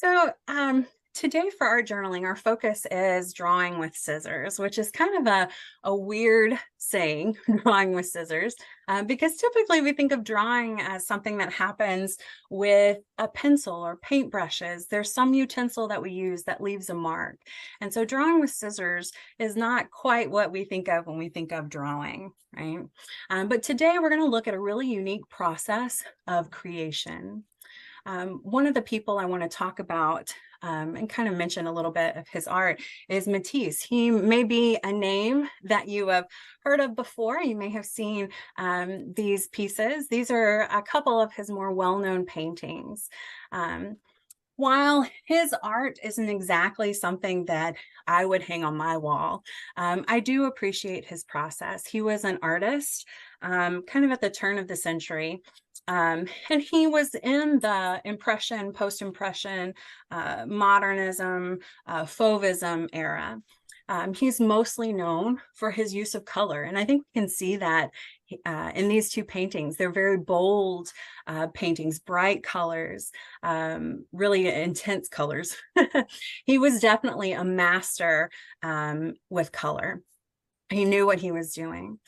Today for our journaling, our focus is drawing with scissors, which is kind of a weird saying, drawing with scissors, because typically we think of drawing as something that happens with a pencil or paintbrushes. There's some utensil that we use that leaves a mark. And so drawing with scissors is not quite what we think of when we think of drawing, right? But today we're going to look at a really unique process of creation. One of the people I want to talk about and kind of mention a little bit of his art is Matisse. He may be a name that you have heard of before. You may have seen these pieces. These are a couple of his more well-known paintings. While his art isn't exactly something that I would hang on my wall, I do appreciate his process. He was an artist kind of at the turn of the century. And he was in the Impression, Post-Impression, Modernism, Fauvism era. He's mostly known for his use of color. And I think we can see that in these two paintings. They're very bold paintings, bright colors, really intense colors. He was definitely a master with color. He knew what he was doing.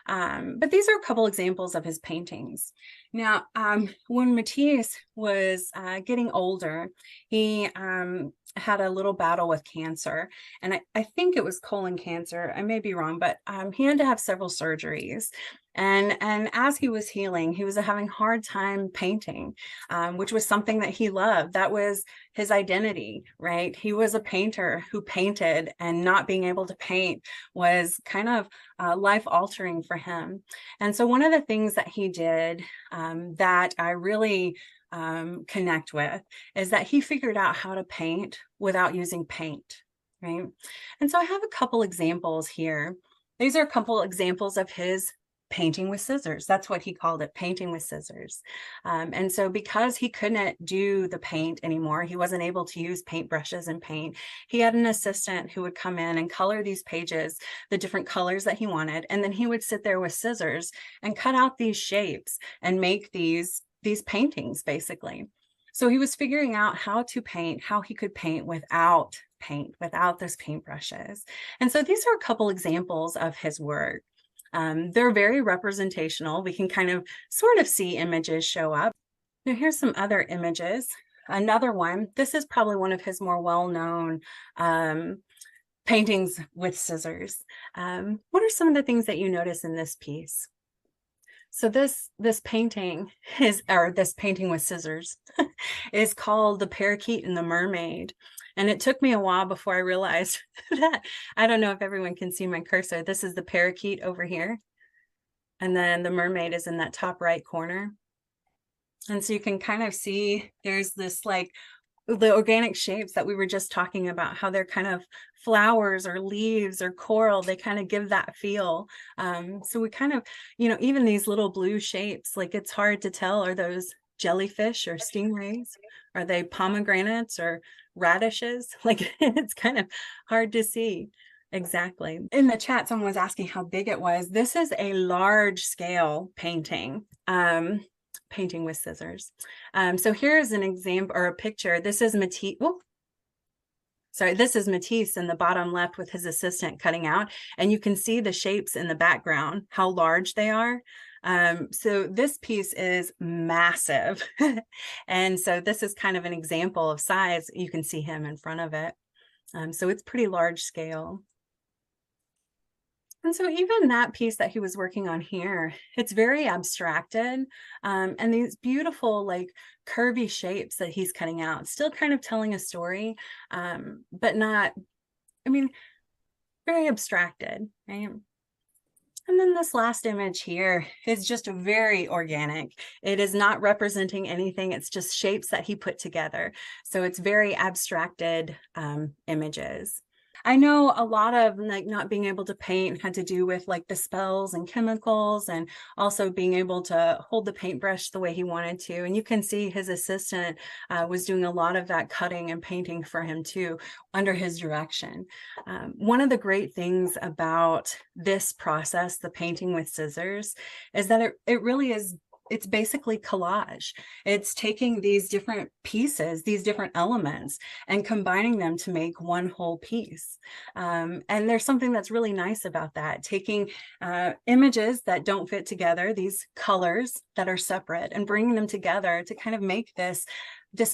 But these are a couple examples of his paintings. Now, when Matisse was getting older, he had a little battle with cancer, and I think it was colon cancer. I may be wrong, but he had to have several surgeries. And as he was healing, he was having a hard time painting, which was something that he loved. That was his identity, right? He was a painter who painted, and not being able to paint was kind of life-altering for him. And so one of the things that he did that I really connect with is that he figured out how to paint without using paint, right? And so I have a couple examples here. These are a couple examples of his painting with scissors. That's what he called it, painting with scissors. And so because he couldn't do the paint anymore, he wasn't able to use paintbrushes and paint, he had an assistant who would come in and color these pages, the different colors that he wanted. And then he would sit there with scissors and cut out these shapes and make these paintings, basically. So he was figuring out how to paint, how he could paint without paint, without those paintbrushes. And so these are a couple examples of his work. They're very representational. We can kind of sort of see images show up. Now here's some other images. Another one, this is probably one of his more well-known paintings with scissors. What are some of the things that you notice in this piece? So this painting is, or this painting with scissors is called The Parakeet and the Mermaid. And it took me a while before I realized that, I don't know if everyone can see my cursor. This is the parakeet over here. And then the mermaid is in that top right corner. And so you can kind of see there's this like the organic shapes that we were just talking about, how they're kind of flowers or leaves or coral, they kind of give that feel. So we kind of, even these little blue shapes, like it's hard to tell, are those jellyfish or stingrays? Are they pomegranates or radishes? Like it's kind of hard to see. Exactly. In the chat, someone was asking how big it was. This is a large scale painting. Painting with scissors. So here's an example or a picture. This is Matisse. Oh, sorry, this is Matisse in the bottom left with his assistant cutting out. And you can see the shapes in the background, how large they are. So this piece is massive. And so this is kind of an example of size. You can see him in front of it. So it's pretty large scale. And so even that piece that he was working on here, it's very abstracted. And these beautiful, like curvy shapes that he's cutting out, still kind of telling a story, but not, very abstracted, right? And then this last image here is just very organic. It is not representing anything. It's just shapes that he put together. So it's very abstracted images. I know a lot of like not being able to paint had to do with like the spells and chemicals, and also being able to hold the paintbrush the way he wanted to. And you can see his assistant was doing a lot of that cutting and painting for him too, under his direction. One of the great things about this process, the painting with scissors, is that it really is it's basically collage. It's taking these different pieces, these different elements, and combining them to make one whole piece. And there's something that's really nice about that, taking images that don't fit together, these colors that are separate, and bringing them together to kind of make this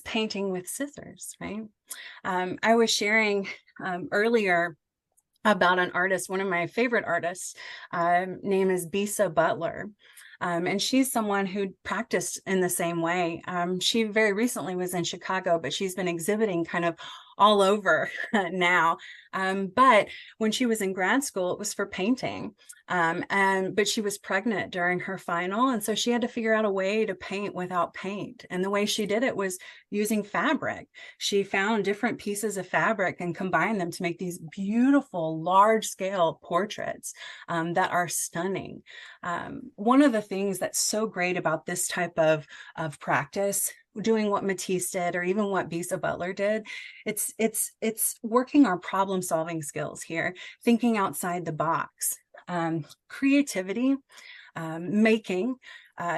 painting with scissors, right? I was sharing earlier about an artist, one of my favorite artists, name is Bisa Butler. And she's someone who practiced in the same way. She very recently was in Chicago, but she's been exhibiting kind of all over now. But when she was in grad school, it was for painting. But she was pregnant during her final. And so she had to figure out a way to paint without paint. And the way she did it was using fabric. She found different pieces of fabric and combined them to make these beautiful, large scale portraits that are stunning. One of the things that's so great about this type of practice, doing what Matisse did, or even what Bisa Butler did, it's working our problem solving skills here, thinking outside the box. Creativity, making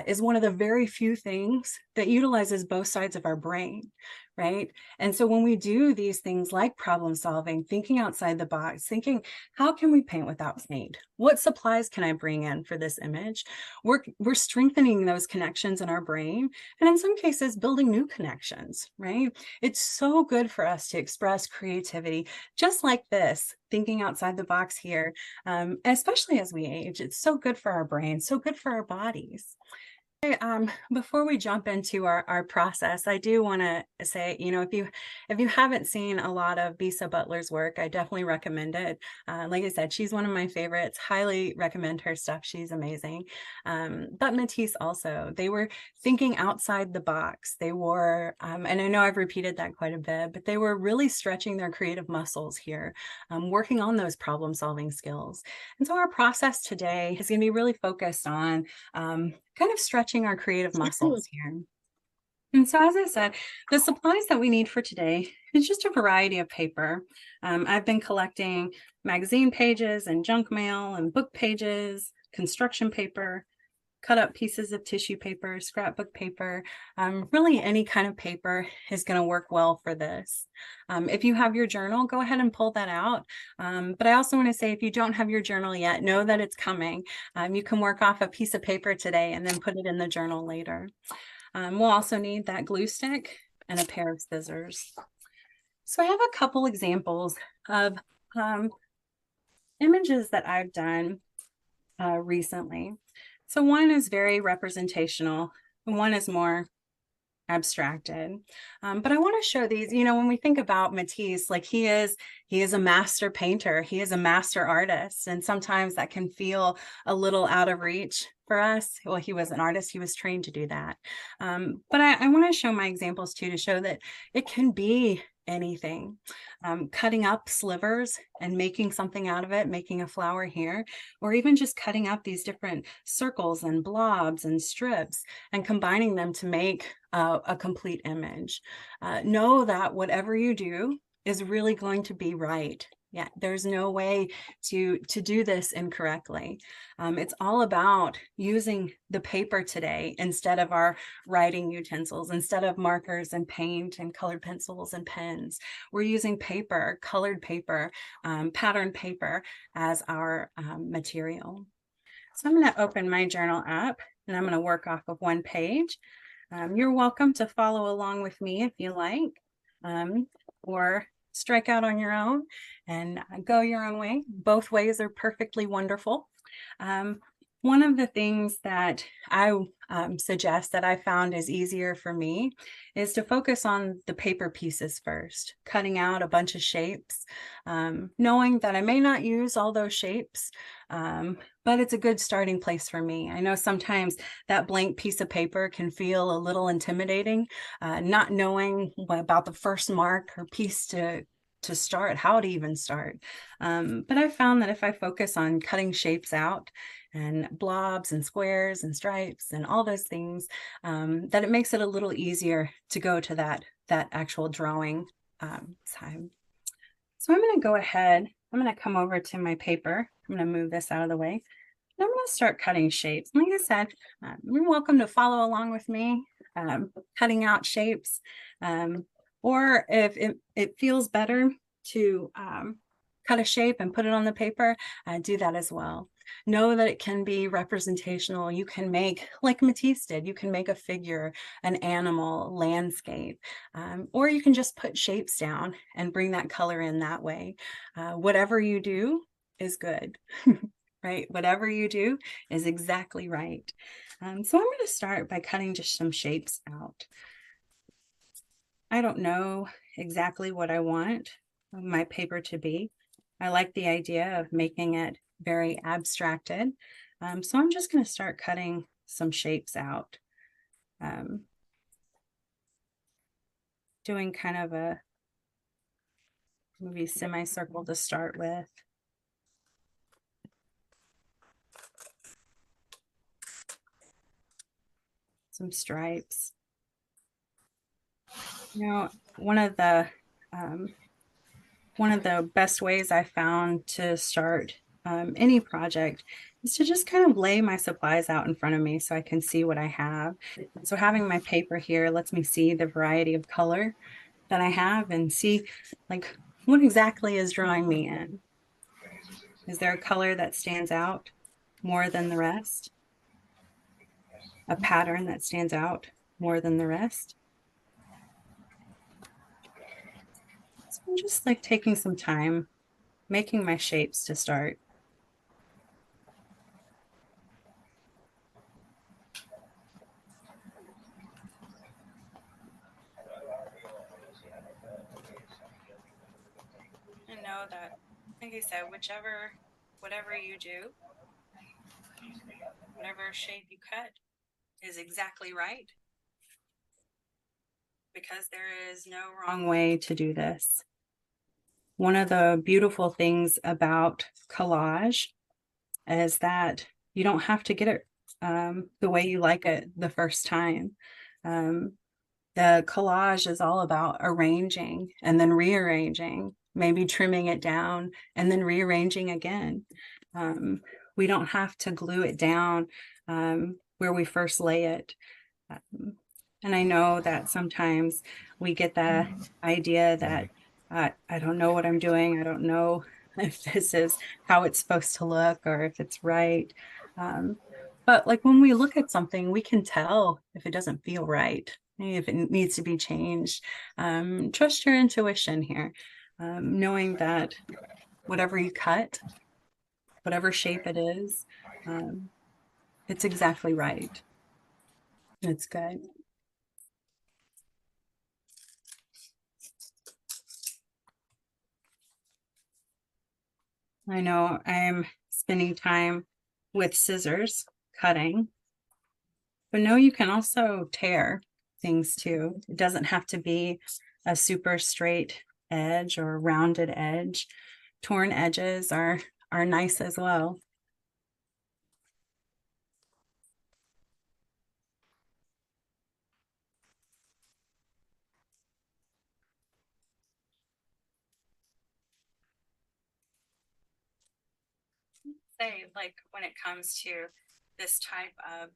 is one of the very few things that utilizes both sides of our brain, right? And so when we do these things like problem solving, thinking outside the box, thinking, how can we paint without paint? What supplies can I bring in for this image? We're strengthening those connections in our brain, and in some cases, building new connections, right? It's so good for us to express creativity, just like this, thinking outside the box here, especially as we age. It's so good for our brains, so good for our bodies. Before we jump into our process, I do want to say, if you haven't seen a lot of Bisa Butler's work, I definitely recommend it. Like I said, she's one of my favorites. Highly recommend her stuff. She's amazing. But Matisse also, they were thinking outside the box. They were, and I know I've repeated that quite a bit, but they were really stretching their creative muscles here, working on those problem solving skills. And so our process today is going to be really focused on kind of stretching our creative muscles here. And so, as I said, the supplies that we need for today is just a variety of paper. I've been collecting magazine pages and junk mail and book pages, construction paper, cut up pieces of tissue paper, scrapbook paper. Really any kind of paper is going to work well for this. If you have your journal, go ahead and pull that out. But I also want to say, if you don't have your journal yet, know that it's coming. You can work off a piece of paper today and then put it in the journal later. We'll also need that glue stick and a pair of scissors. So I have a couple examples of images that I've done recently. So one is very representational, and one is more abstracted. But I want to show these, when we think about Matisse, like he is a master painter, he is a master artist, and sometimes that can feel a little out of reach for us. Well, he was an artist, he was trained to do that. But I want to show my examples too, to show that it can be anything. Cutting up slivers and making something out of it, making a flower here, or even just cutting up these different circles and blobs and strips and combining them to make a complete image. Know that whatever you do is really going to be right. Yeah, there's no way to do this incorrectly. It's all about using the paper today instead of our writing utensils, instead of markers and paint and colored pencils and pens. We're using paper, colored paper, patterned paper as our material. So I'm going to open my journal up and I'm going to work off of one page. You're welcome to follow along with me if you like, or strike out on your own and go your own way. Both ways are perfectly wonderful. One of the things that I suggest that I found is easier for me is to focus on the paper pieces first, cutting out a bunch of shapes, knowing that I may not use all those shapes, but it's a good starting place for me. I know sometimes that blank piece of paper can feel a little intimidating, not knowing about the first mark or piece to start, how to even start. But I found that if I focus on cutting shapes out and blobs and squares and stripes and all those things, that it makes it a little easier to go to that actual drawing time. So I'm going to go ahead, I'm going to come over to my paper. I'm going to move this out of the way. I'm going to start cutting shapes. Like I said, you're welcome to follow along with me, cutting out shapes. Um, or if it feels better to cut a shape and put it on the paper, do that as well. Know that it can be representational. You can make, like Matisse did, you can make a figure, an animal, landscape, or you can just put shapes down and bring that color in that way. Whatever you do is good. Right? Whatever you do is exactly right. So I'm going to start by cutting just some shapes out. I don't know exactly what I want my paper to be. I like the idea of making it very abstracted. So I'm just going to start cutting some shapes out. Doing kind of a maybe semicircle to start with. Some stripes. You know, one of the best ways I found to start any project is to just kind of lay my supplies out in front of me so I can see what I have. So having my paper here lets me see the variety of color that I have and see like what exactly is drawing me in. Is there a color that stands out more than the rest? A pattern that stands out more than the rest? So I'm just like taking some time, making my shapes to start. And know that, like I said, whatever you do, whatever shape you cut is exactly right, because there is no wrong way to do this. One of the beautiful things about collage is that you don't have to get it the way you like it the first time. Um, the collage is all about arranging and then rearranging, maybe trimming it down and then rearranging again. We don't have to glue it down where we first lay it. And I know that sometimes we get the idea that I don't know what I'm doing. I don't know if this is how it's supposed to look or if it's right. But like when we look at something, we can tell if it doesn't feel right, if it needs to be changed. Trust your intuition here, knowing that whatever you cut, whatever shape it is, it's exactly right. It's good. I know I'm spending time with scissors cutting, but no, you can also tear things too. It doesn't have to be a super straight edge or rounded edge. Torn edges are nice as well. Say, like when it comes to this type of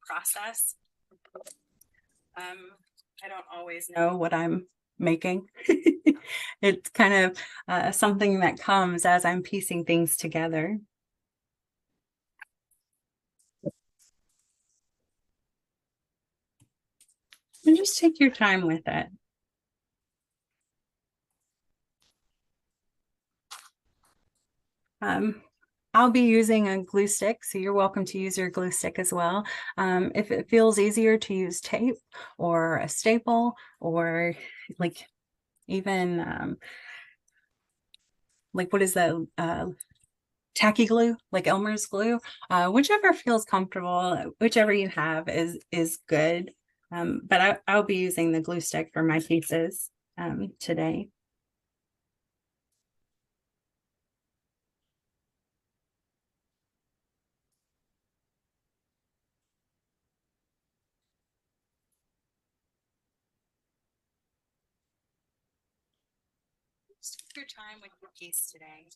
process, um, I don't always know what I'm making. It's kind of something that comes as I'm piecing things together. And just take your time with it. Um, I'll be using a glue stick, so you're welcome to use your glue stick as well. If it feels easier to use tape or a staple or like even like what is that tacky glue, like Elmer's glue, whichever feels comfortable, whichever you have is good. But I'll be using the glue stick for my pieces today. Just take your time with your piece today.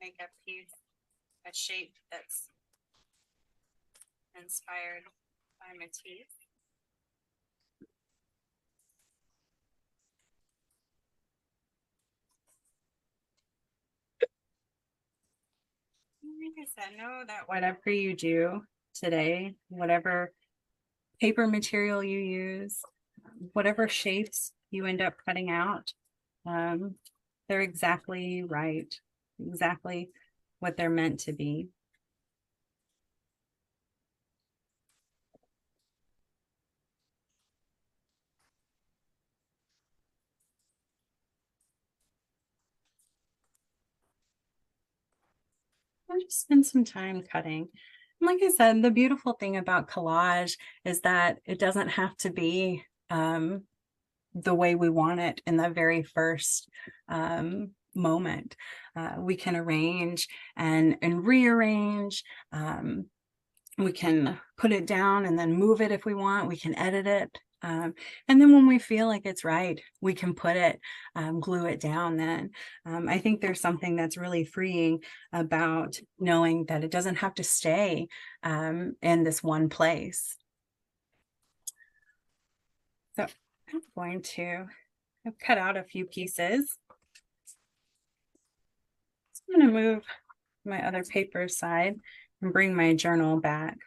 make a piece, a shape that's inspired by Matisse. Like I said, know that whatever you do today, whatever paper material you use, whatever shapes you end up cutting out, they're exactly right, exactly what they're meant to be. Or just spend some time cutting. Like I said, the beautiful thing about collage is that it doesn't have to be the way we want it in the very first moment. We can arrange and rearrange. We can put it down and then move it if we want. We can edit it. And then when we feel like it's right, we can put it, glue it down then. I think there's something that's really freeing about knowing that it doesn't have to stay in this one place. So I'm going to cut out a few pieces. So I'm going to move my other paper aside and bring my journal back.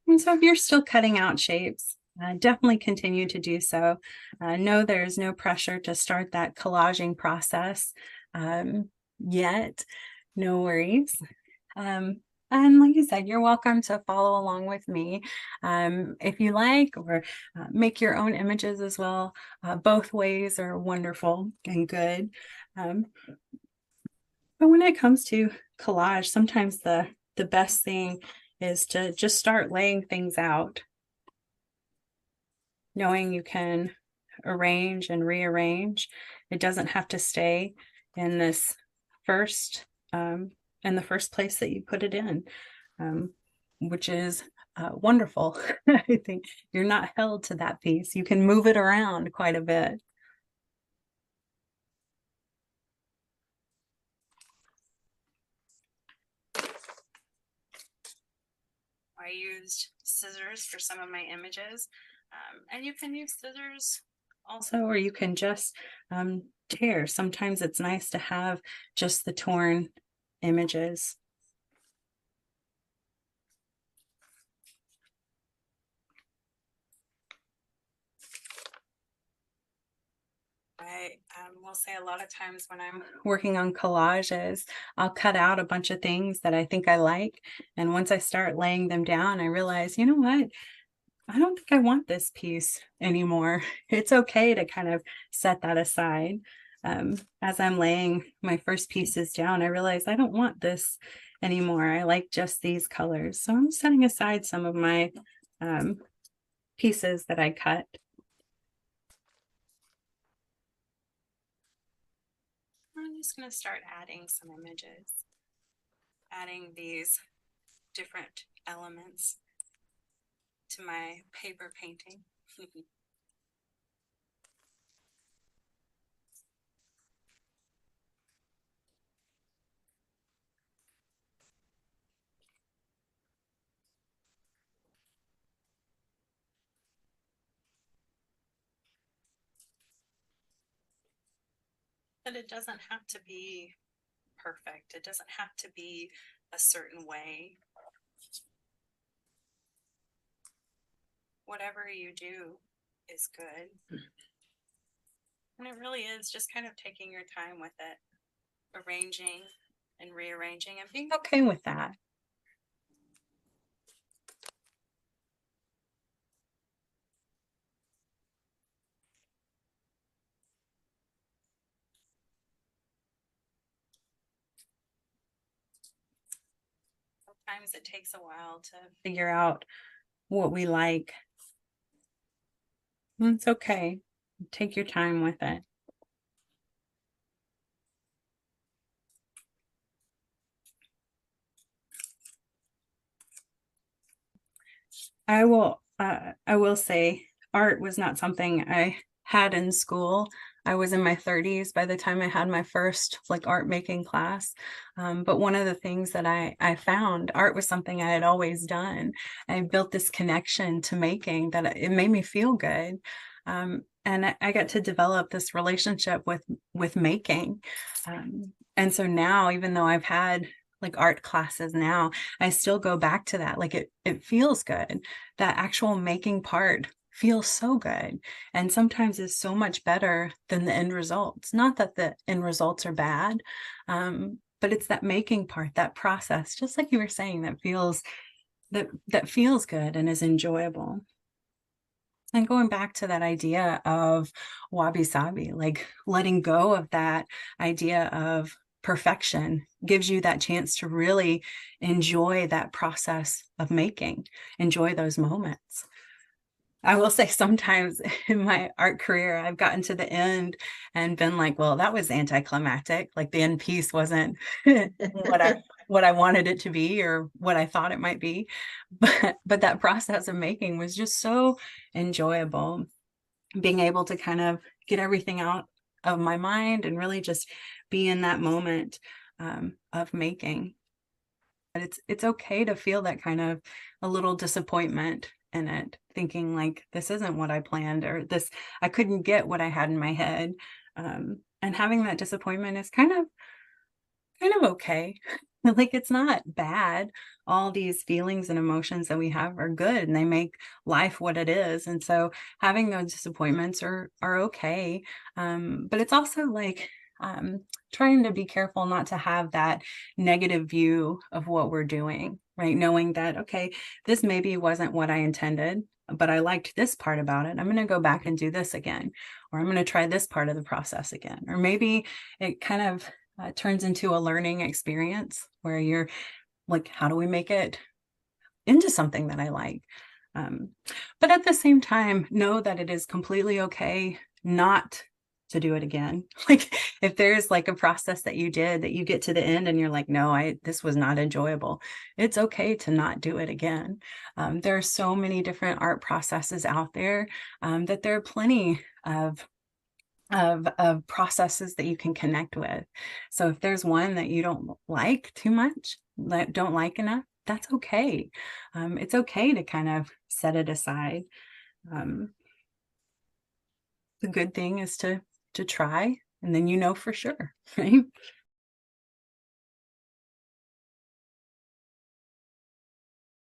And so if you're still cutting out shapes, definitely continue to do so. Know there's no pressure to start that collaging process yet. No worries. And like I said, you're welcome to follow along with me if you like, or make your own images as well. Both ways are wonderful and good. But when it comes to collage, sometimes the best thing is to just start laying things out, knowing you can arrange and rearrange. It doesn't have to stay in this first in the first place that you put it in, which is wonderful. I think you're not held to that piece. You can move it around quite a bit. I used scissors for some of my images, and you can use scissors also, or you can just tear. Sometimes it's nice to have just the torn images. I will say a lot of times when I'm working on collages, I'll cut out a bunch of things that I think I like. And once I start laying them down, I realize, you know what? I don't think I want this piece anymore. It's okay to kind of set that aside. As I'm laying my first pieces down, I realize I don't want this anymore. I like just these colors. So I'm setting aside some of my pieces that I cut. I'm just going to start adding some images, adding these different elements to my paper painting. But it doesn't have to be perfect. It doesn't have to be a certain way. Whatever you do is good. And it really is just kind of taking your time with it, arranging and rearranging and being okay with that. Sometimes it takes a while to figure out what we like. It's okay. Take your time with it. I will say art was not something I had in school. I was in my 30s by the time I had my first like art making class. But one of the things that I found, art was something I had always done. I built this connection to making that it made me feel good. And I got to develop this relationship with making. And so now, even though I've had like art classes now, I still go back to that. Like it feels good. That actual making part feels so good, and sometimes is so much better than the end results. Not that the end results are bad, but it's that making part, that process, just like you were saying, that feels good and is enjoyable. And going back to that idea of wabi sabi, like letting go of that idea of perfection gives you that chance to really enjoy that process of making, enjoy those moments. I will say sometimes in my art career, I've gotten to the end and been like, well, that was anticlimactic. Like the end piece wasn't what I wanted it to be or what I thought it might be. But that process of making was just so enjoyable. Being able to kind of get everything out of my mind and really just be in that moment of making. But it's okay to feel that kind of a little disappointment in it, thinking like this isn't what I planned, or this I couldn't get what I had in my head. And having that disappointment is kind of okay. Like it's not bad. All these feelings and emotions that we have are good and they make life what it is. And so having those disappointments are okay. But it's also like um trying to be careful not to have that negative view of what we're doing, right? Knowing that, okay, this maybe wasn't what I intended, but I liked this part about it. I'm going to go back and do this again, or I'm going to try this part of the process again. Or maybe it kind of turns into a learning experience where you're like, how do we make it into something that I like? Um, but at the same time, know that it is completely okay not to do it again. Like if there's like a process that you did that you get to the end and you're like, no, this was not enjoyable. It's okay to not do it again. There are so many different art processes out there that there are plenty of processes that you can connect with. So if there's one that you don't like too much, that don't like enough, that's okay. It's okay to kind of set it aside. Um, the good thing is to try, and then you know for sure, right?